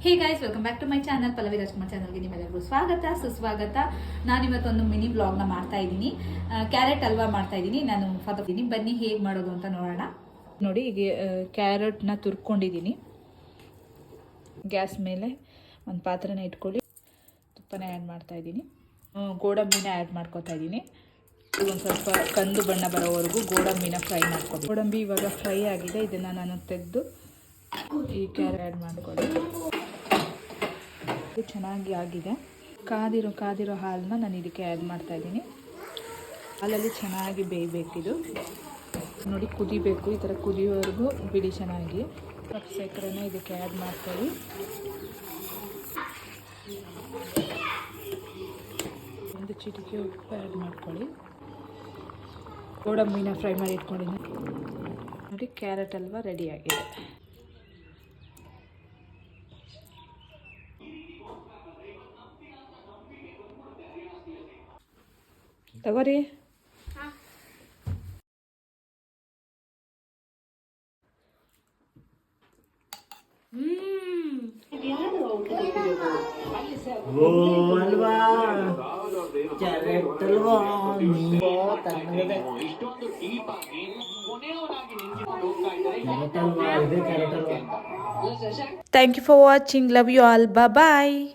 Hey guys, welcome back to my channel. Pallavi Rajkumar ಚಾನಲ್ಗೆ ನಿಮ್ಮೆಲ್ಲರಿಗೂ ಸ್ವಾಗತ ಸುಸ್ವಾಗತ. ನಾನಿವತ್ತೊಂದು ಮಿನಿ ಬ್ಲಾಗ್ನ ಮಾಡ್ತಾ ಇದ್ದೀನಿ. ಕ್ಯಾರೆಟ್ ಹಲ್ವಾ ಮಾಡ್ತಾ ಇದ್ದೀನಿ. ನಾನು ಫಾದರ್ತೀನಿ, ಬನ್ನಿ ಹೇಗೆ ಮಾಡೋದು ಅಂತ ನೋಡೋಣ. ನೋಡಿ, ಈಗ ಕ್ಯಾರೆಟ್ನ ತುರ್ಕೊಂಡಿದ್ದೀನಿ. ಗ್ಯಾಸ್ ಮೇಲೆ ಒಂದು ಪಾತ್ರೆನ ಇಟ್ಕೊಳ್ಳಿ. ತುಪ್ಪನ ಆ್ಯಡ್ ಮಾಡ್ತಾ ಇದ್ದೀನಿ. ಗೋಡಂಬಿನ ಆ್ಯಡ್ ಮಾಡ್ಕೊತಾ ಇದ್ದೀನಿ. ಒಂದು ಸ್ವಲ್ಪ ಕಂದು ಬಣ್ಣ ಬರೋವರೆಗೂ ಗೋಡಂಬಿನ ಫ್ರೈ ಮಾಡ್ಕೊಬೇಕು. ಗೋಡಂಬಿ ಇವಾಗ ಫ್ರೈ ಆಗಿದೆ. ಇದನ್ನು ನಾನು ತೆಗೆದು ಈ ಕ್ಯಾರೆಟ್ ಆ್ಯಡ್ ಮಾಡ್ಕೊಳ್ಳಿ. ಚೆನ್ನಾಗಿ ಆಗಿದೆ. ಕಾದಿರೋ ಹಾಲನ್ನ ನಾನು ಇದಕ್ಕೆ ಆ್ಯಡ್ ಮಾಡ್ತಾ ಇದ್ದೀನಿ. ಹಾಲಲ್ಲಿ ಚೆನ್ನಾಗಿ ಬೇಯಬೇಕಿದು. ನೋಡಿ, ಕುದಿಬೇಕು. ಈ ಥರ ಕುದಿಯೋವರೆಗೂ ಬಿಡಿ ಚೆನ್ನಾಗಿ. ಕಪ್ ಸಕ್ಕರೆನ ಇದಕ್ಕೆ ಆ್ಯಡ್ ಮಾಡ್ಕೊಳ್ಳಿ. ಒಂದು ಚಿಟಿಕೆ ಉಪ್ಪು ಆ್ಯಡ್ ಮಾಡ್ಕೊಳ್ಳಿ. ಗೋಡಂಬಿನ ಫ್ರೈ ಮಾಡಿ ಇಟ್ಕೊಂಡಿದ್ದೀನಿ. ನೋಡಿ, ಕ್ಯಾರೆಟ್ ಹಲ್ವಾ ರೆಡಿಯಾಗಿದೆ. ತಗೋರಿ. Thank you for watching. Love you all. Bye bye.